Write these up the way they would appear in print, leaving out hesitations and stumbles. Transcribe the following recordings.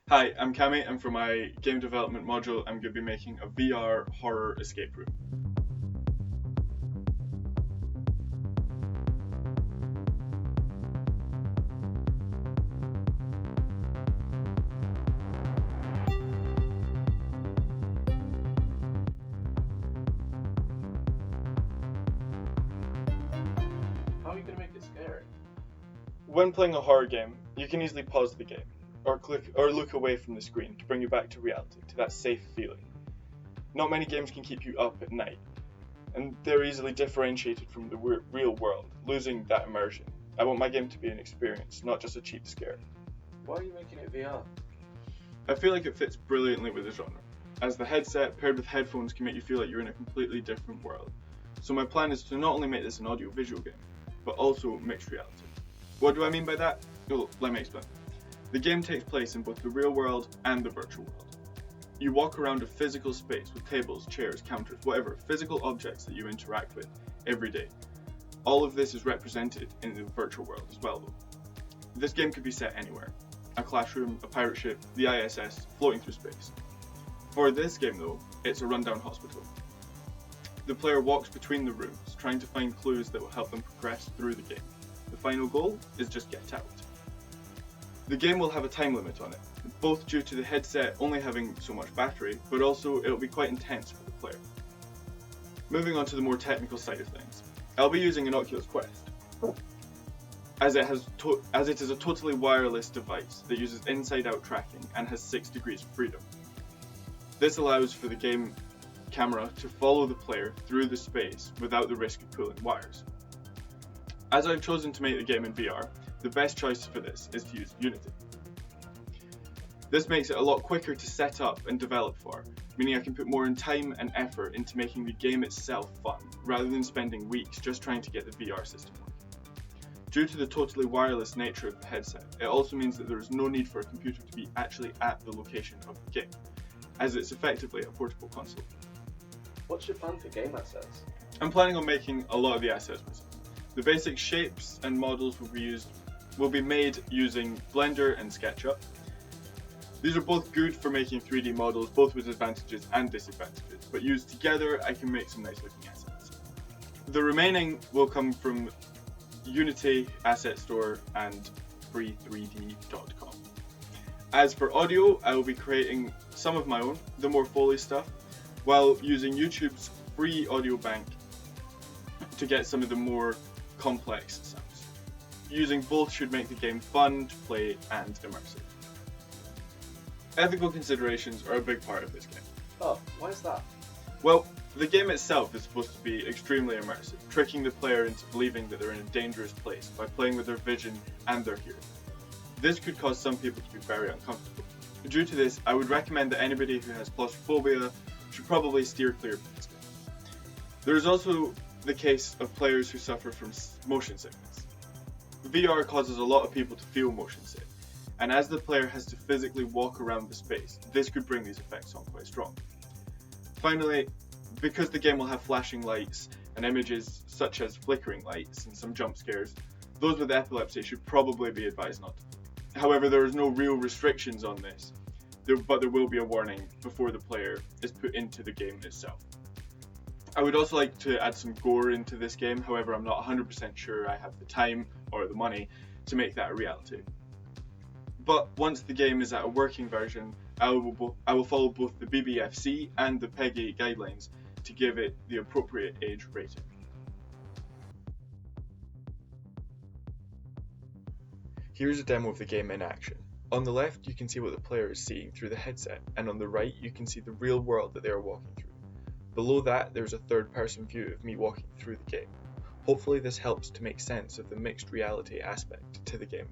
Hi, I'm Cami, and for my game development module, I'm going to be making a VR horror escape room. How are you going to make it scary? When playing a horror game, you can easily pause the game, or click or look away from the screen to bring you back to reality, to that safe feeling. Not many games can keep you up at night, and they're easily differentiated from the real world, losing that immersion. I want my game to be an experience, not just a cheap scare. Why are you making it VR? I feel like it fits brilliantly with the genre, as the headset paired with headphones can make you feel like you're in a completely different world. So my plan is to not only make this an audio-visual game, but also mixed reality. What do I mean by that? Well, let me explain. The game takes place in both the real world and the virtual world. You walk around a physical space with tables, chairs, counters, whatever, physical objects that you interact with every day. All of this is represented in the virtual world as well though. This game could be set anywhere. A classroom, a pirate ship, the ISS, floating through space. For this game though, it's a rundown hospital. The player walks between the rooms, trying to find clues that will help them progress through the game. The final goal is just get out. The game will have a time limit on it, both due to the headset only having so much battery, but also it'll be quite intense for the player. Moving on to the more technical side of things, I'll be using an Oculus Quest, as it is a totally wireless device that uses inside-out tracking and has 6 degrees of freedom. This allows for the game camera to follow the player through the space without the risk of pulling wires. As I've chosen to make the game in VR, the best choice for this is to use Unity. This makes it a lot quicker to set up and develop for, meaning I can put more time and effort into making the game itself fun, rather than spending weeks just trying to get the VR system working. Due to the totally wireless nature of the headset, it also means that there is no need for a computer to be actually at the location of the game, as it's effectively a portable console. What's your plan for game assets? I'm planning on making a lot of the assets myself. The basic shapes and models will be made using Blender and SketchUp. These are both good for making 3D models, both with advantages and disadvantages, but used together I can make some nice looking assets. The remaining will come from Unity, Asset Store, and free3d.com. As for audio, I will be creating some of my own, the more Foley stuff, while using YouTube's free audio bank to get some of the more complex sounds. Using both should make the game fun to play and immersive. Ethical considerations are a big part of this game. Oh, why is that? Well, the game itself is supposed to be extremely immersive, tricking the player into believing that they're in a dangerous place by playing with their vision and their hearing. This could cause some people to be very uncomfortable. Due to this, I would recommend that anybody who has claustrophobia should probably steer clear of this game. There is also the case of players who suffer from motion sickness. VR causes a lot of people to feel motion sick, and as the player has to physically walk around the space, this could bring these effects on quite strong. Finally, because the game will have flashing lights and images such as flickering lights and some jump scares, those with epilepsy should probably be advised not to. However, there is no real restrictions on this, but there will be a warning before the player is put into the game itself. I would also like to add some gore into this game, however I'm not 100% sure I have the time or the money to make that a reality. But once the game is at a working version, I will follow both the BBFC and the PEGI guidelines to give it the appropriate age rating. Here's a demo of the game in action. On the left you can see what the player is seeing through the headset, and on the right you can see the real world that they are walking through. Below that there's a third person view of me walking through the game. Hopefully this helps to make sense of the mixed reality aspect to the game.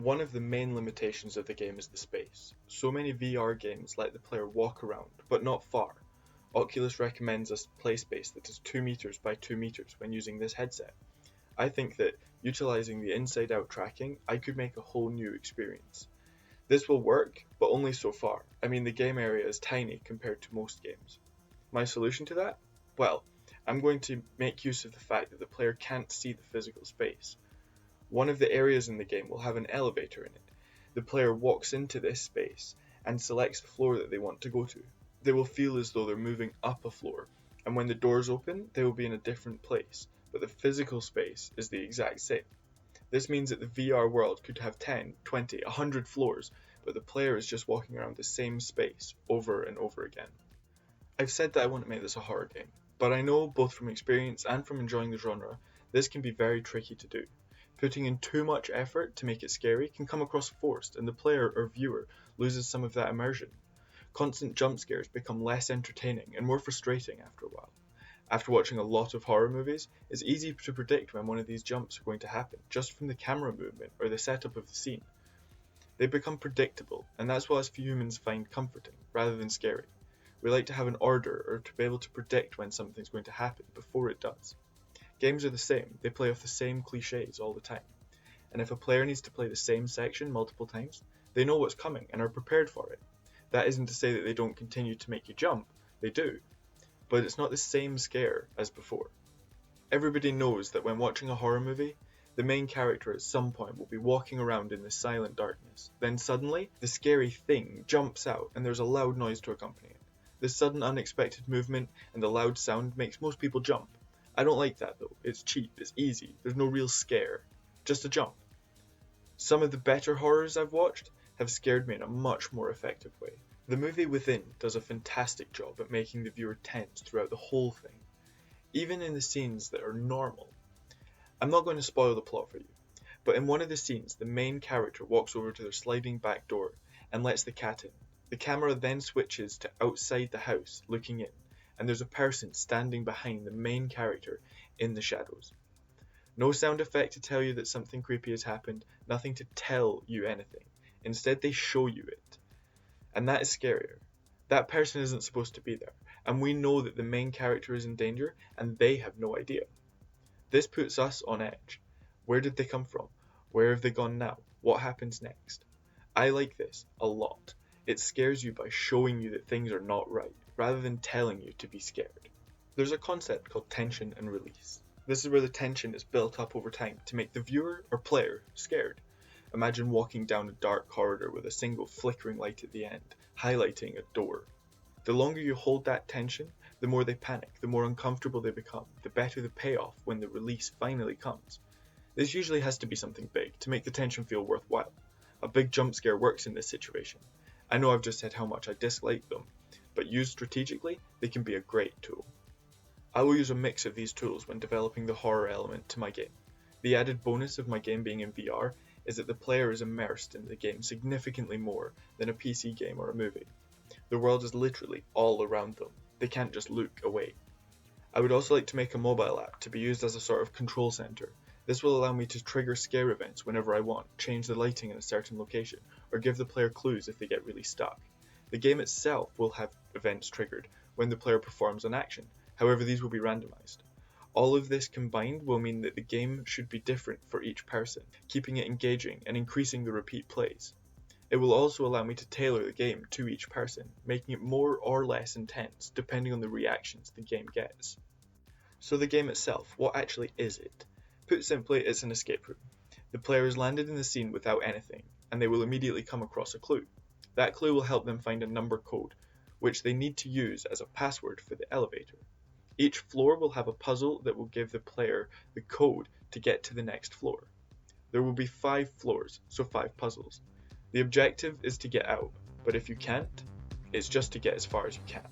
One of the main limitations of the game is the space. So many VR games let the player walk around, but not far. Oculus recommends a play space that is 2 meters by 2 meters when using this headset. I think that, utilizing the inside-out tracking, I could make a whole new experience. This will work, but only so far. I mean, the game area is tiny compared to most games. My solution to that? Well, I'm going to make use of the fact that the player can't see the physical space. One of the areas in the game will have an elevator in it. The player walks into this space and selects the floor that they want to go to. They will feel as though they're moving up a floor, and when the doors open, they will be in a different place, but the physical space is the exact same. This means that the VR world could have 10, 20, 100 floors, but the player is just walking around the same space over and over again. I've said that I want to make this a horror game, but I know both from experience and from enjoying the genre, this can be very tricky to do. Putting in too much effort to make it scary can come across forced, and the player or viewer loses some of that immersion. Constant jump scares become less entertaining and more frustrating after a while. After watching a lot of horror movies, it's easy to predict when one of these jumps are going to happen, just from the camera movement or the setup of the scene. They become predictable, and that's what us humans find comforting, rather than scary. We like to have an order, or to be able to predict when something's going to happen before it does. Games are the same, they play off the same cliches all the time. And if a player needs to play the same section multiple times, they know what's coming and are prepared for it. That isn't to say that they don't continue to make you jump, they do. But it's not the same scare as before. Everybody knows that when watching a horror movie, the main character at some point will be walking around in the silent darkness. Then suddenly, the scary thing jumps out and there's a loud noise to accompany it. This sudden unexpected movement and the loud sound makes most people jump. I don't like that though. It's cheap, it's easy, there's no real scare. Just a jump. Some of the better horrors I've watched have scared me in a much more effective way. The movie Within does a fantastic job at making the viewer tense throughout the whole thing, even in the scenes that are normal. I'm not going to spoil the plot for you, but in one of the scenes the main character walks over to their sliding back door and lets the cat in. The camera then switches to outside the house looking in, and there's a person standing behind the main character in the shadows. No sound effect to tell you that something creepy has happened, nothing to tell you anything. Instead they show you it. And that is scarier. That person isn't supposed to be there, and we know that the main character is in danger, and they have no idea. This puts us on edge. Where did they come from? Where have they gone now? What happens next? I like this a lot. It scares you by showing you that things are not right, rather than telling you to be scared. There's a concept called tension and release. This is where the tension is built up over time to make the viewer or player scared. Imagine walking down a dark corridor with a single flickering light at the end, highlighting a door. The longer you hold that tension, the more they panic, the more uncomfortable they become, the better the payoff when the release finally comes. This usually has to be something big to make the tension feel worthwhile. A big jump scare works in this situation. I know I've just said how much I dislike them, but used strategically, they can be a great tool. I will use a mix of these tools when developing the horror element to my game. The added bonus of my game being in VR is that the player is immersed in the game significantly more than a PC game or a movie. The world is literally all around them. They can't just look away. I would also like to make a mobile app to be used as a sort of control center. This will allow me to trigger scare events whenever I want, change the lighting in a certain location, or give the player clues if they get really stuck. The game itself will have events triggered when the player performs an action, however these will be randomized. All of this combined will mean that the game should be different for each person, keeping it engaging and increasing the repeat plays. It will also allow me to tailor the game to each person, making it more or less intense depending on the reactions the game gets. So the game itself, what actually is it? Put simply, it's an escape room. The player is landed in the scene without anything, and they will immediately come across a clue. That clue will help them find a number code, which they need to use as a password for the elevator. Each floor will have a puzzle that will give the player the code to get to the next floor. There will be 5 floors, so 5 puzzles. The objective is to get out, but if you can't, it's just to get as far as you can.